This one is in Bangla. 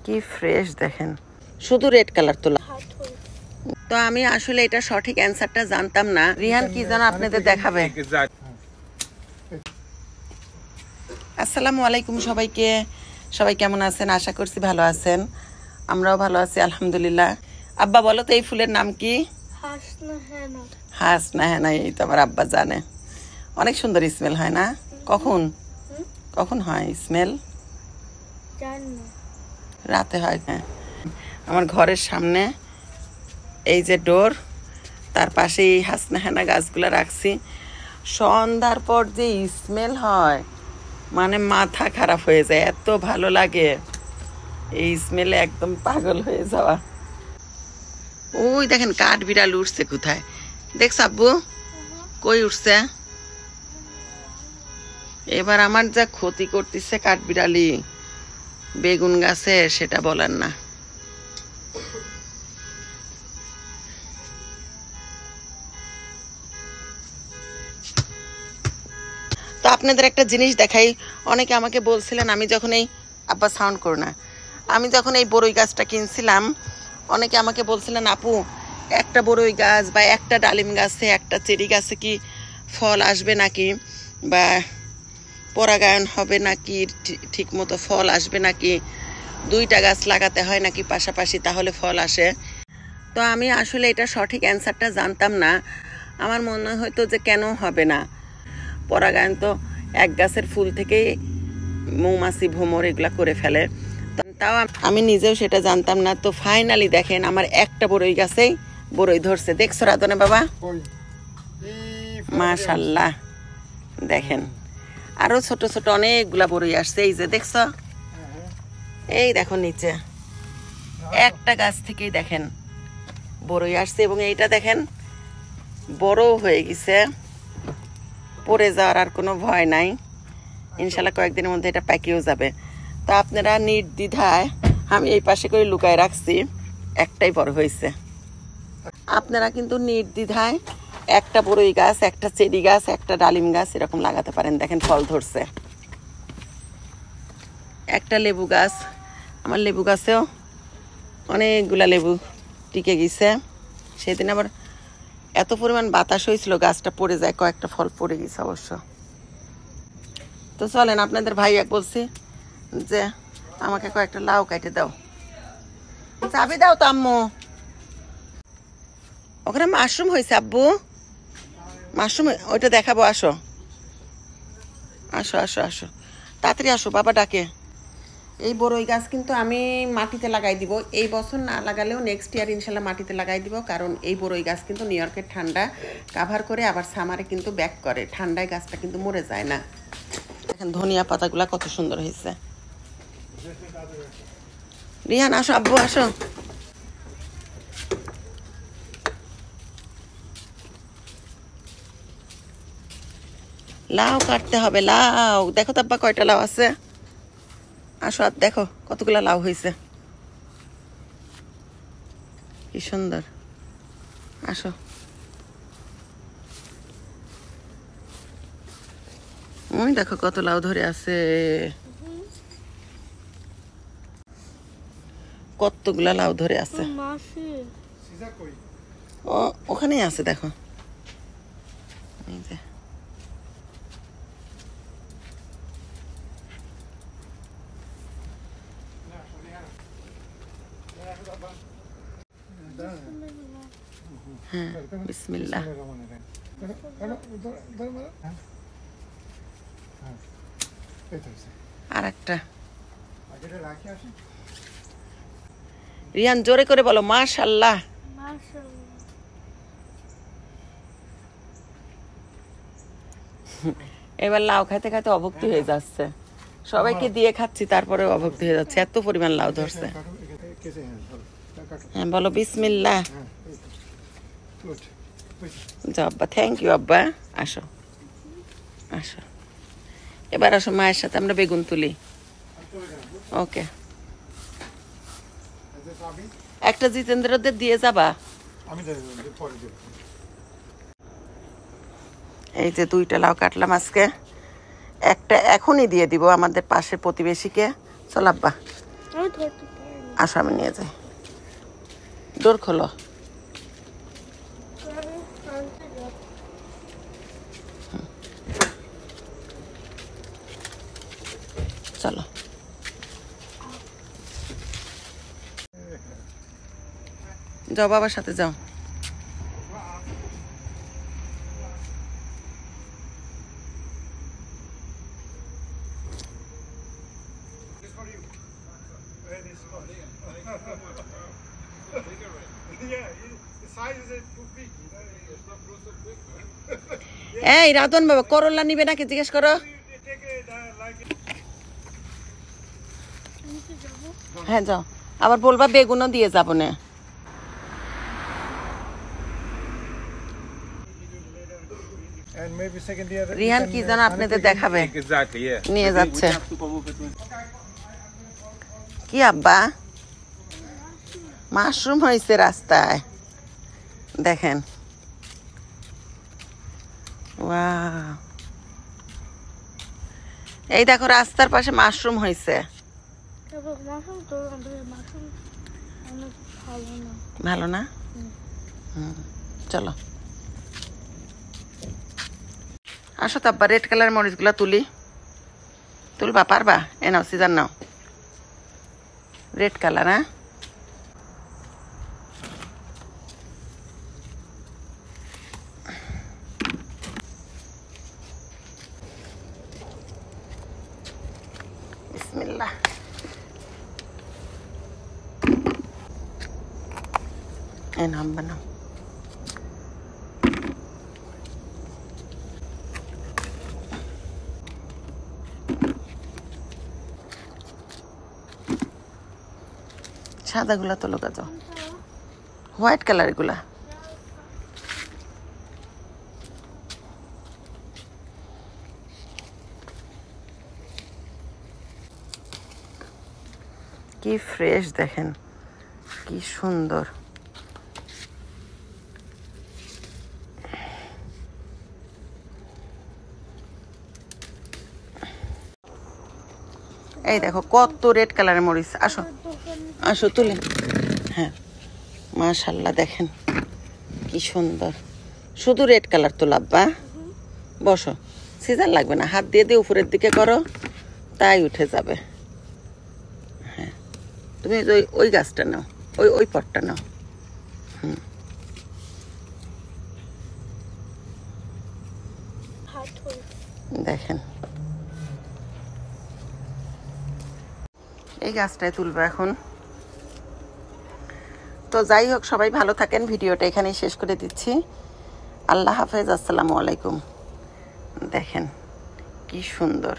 কি ফ্রেশ দেখেন, শুধু রেড কালার তোলা। তো আমি আসলে এটা সঠিক অ্যান্সারটা জানতাম না। রিহান কি জানো আপনাদের দেখাবে। আসসালামু আলাইকুম সবাইকে। সবাই কেমন আছেন? আশা করছি ভালো আছেন। আমরাও ভালো আছি আলহামদুলিল্লাহ। আব্বা বলো তো এই ফুলের নাম কি? হাসনাহেনা। এই তো আমার আব্বা জানে। অনেক সুন্দর স্মেল হয় না? কখন কখন হয় স্মেল? রাতে হয়। হ্যাঁ, আমার ঘরের সামনে এই যে ডোর, তার পাশে এই হাসনাহেনা গাছগুলো রাখছি। সন্ধ্যার পর যে স্মেল হয় মানে মাথা খারাপ হয়ে যায়, এত ভালো লাগে এই স্মেলে, একদম পাগল হয়ে যাওয়া। ওই দেখেন কাঠ বিড়াল উঠছে কোথায়, দেখছ আব্বু? কই উঠছে? এবার আমার যা ক্ষতি করতেছে কাঠ বিড়ালি বেগুন গাছে, সেটা বলার না। তো আপনাদের একটা জিনিস দেখাই। অনেকে আমাকে বলছিলেন, আমি যখন এই আব্বা সাউন্ড করো না, আমি যখন এই বড়ই গাছটা কিনছিলাম, অনেকে আমাকে বলছিলেন আপু একটা বড়ই গাছ বা একটা ডালিম গাছে, একটা চেরি গাছে কি ফল আসবে নাকি, বা পরাগায়ন হবে নাকি, ঠিক মতো ফল আসবে নাকি, দুইটা গাছ লাগাতে হয় নাকি পাশাপাশি তাহলে ফল আসে? তো আমি আসলে এটা সঠিক অ্যান্সারটা জানতাম না। আমার মনে হতো যে কেন হবে না, পরাগায়ন তো এক গাছের ফুল থেকেই মৌমাছি ভ্রমর এগুলা করে ফেলে। তাও আমি নিজেও সেটা জানতাম না। তো ফাইনালি দেখেন আমার একটা বড়ই গাছেই বড়ই ধরছে। দেখছো রাধনে বাবা? মাশাল্লাহ। দেখেন আরো ছোট ছোট অনেকগুলা বড়ই আসছে। এই যে দেখছো, এই দেখো নিচে একটা গাছ থেকেই দেখেন বড়ই আসছে। এবং এইটা দেখেন বড় হয়ে গেছে, পড়ে যাওয়ার আর কোনো ভয় নাই। ইনশাল্লাহ কয়েকদিনের মধ্যে এটা পাকিয়েও যাবে। তো আপনারা নির্দ্বিধায়, আমি এই পাশে করে লুকায় রাখছি, একটাই বড় হয়েছে। আপনারা কিন্তু নির্দ্বিধায় একটা বড়ই গাছ, একটা চেরি গাছ, একটা ডালিম গাছ এরকম লাগাতে পারেন। দেখেন ফল ধরছে। একটা লেবু গাছ, আমার লেবু গাছেও অনেকগুলা লেবু টিকে গেছে। সেদিন আবার এত পরিমাণ বাতাস হয়েছিল, গাছটা পড়ে যায়, কয়েকটা ফল পড়ে গেছে অবশ্য। তো চলেন, আপনাদের ভাই এক বলছি যে আমাকে কয়েকটা লাউ কাটে দাও। চাবি দাও তো আম্মু। ওখানে মাশরুম হয়েছে আব্বু, মাশরুম ওইটা দেখাবো। আসো আসো আসো আসো, তাড়াতাড়ি আসো, বাবা ডাকে। এই বড়ই গাছ কিন্তু আমি মাটিতে লাগাই দিব। এই বছর না লাগালেও নেক্সট ইয়ার ইনশাল্লাহ মাটিতে লাগাই দিব। কারণ এই বড়ই গাছ কিন্তু নিউ ইয়র্কের ঠান্ডা কাভার করে, আবার সামারে কিন্তু ব্যাক করে, ঠান্ডায় গাছটা কিন্তু মরে যায় না। দেখেন ধনিয়া পাতাগুলা কত সুন্দর হয়েছে। রিহান আসো, আব্বু আসো। লাউ কাটতে হবে, লাউ দেখো তো আব্বা কয়টা লাউ আছে। আসো আর দেখো কতগুলা লাউ হয়েছে, কি সুন্দর। আসো, ওই দেখো কত লাউ ধরে আছে, কতগুলা লাউ ধরে আছে। ও ওখানেই আছে দেখো। এই যে হ্যাঁ, বিসমিল্লাহ। আর একটা রিয়ান জোরে করে বলো মাশাআল্লাহ। এবার লাউ খাইতে খাইতে অভুক্তি হয়ে যাচ্ছে, সবাইকে দিয়ে খাচ্ছি তারপরে অভুক্তি হয়ে যাচ্ছে, এত পরিমাণ লাউ ধরছে। হ্যাঁ বলো বিসমিল্লাহ। যাও আব্বা, থ্যাংক ইউ আব্বা। আসো আসো, এবার আসো মায়ের সাথে আমরা বেগুন তুলি। ওকে, একটা জিতেন্দ্রদের দিয়ে যাবা। এই যে দুইটা লাউ কাটলাম আজকে, একটা এখনই দিয়ে দিব আমাদের পাশের প্রতিবেশীকে। চল আব্বা। আসো আমি নিয়ে যাই। ডোর খোলো। চলো যাও, বাবার সাথে যাও। এই রাধন বাবা, করলা নিবে নাকি জিজ্ঞেস করো। হ্যাঁ যাও, আবার বলবা বেগুনও দিয়ে যাবো না। রিহান কি যেন আপনাদের দেখাবে, নিয়ে যাচ্ছে। কি আব্বা? মাশরুম হয়েছে রাস্তায়, দেখেন। ওয়াও, এই দেখো রাস্তার পাশে মাশরুম হয়েছে। ভালো না? চলো আসো তো আব্বা, রেড কালার মরিচগুলা তুলবা পারবা? এ নাও সিজার নাও, রেড কালার। হ্যাঁ বিসমিল্লাহ। এ নাও বানাও। সাদা গুলা তোলো কাজো, হোয়াইট কালার গুলা। কি ফ্রেশ দেখেন, কি সুন্দর। এই দেখো কত রেড কালারের মরিচ। আসো আসো তুলে। হ্যাঁ মাশাআল্লাহ, দেখেন কি সুন্দর। শুধু রেড কালার তো লাভবা। বসো, সিজার লাগবে না, হাত দিয়ে দিয়ে উপরের দিকে করো, তাই উঠে যাবে। হ্যাঁ তুমি ওই গাছটা নাও, ওই পটটা নাও। দেখেন এই গাছটায় তুলবে এখন। তো যাই হোক, সবাই ভালো থাকেন। ভিডিওটা এখানেই শেষ করে দিচ্ছি। আল্লাহ হাফেজ, আসসালামু আলাইকুম। দেখেন কি সুন্দর।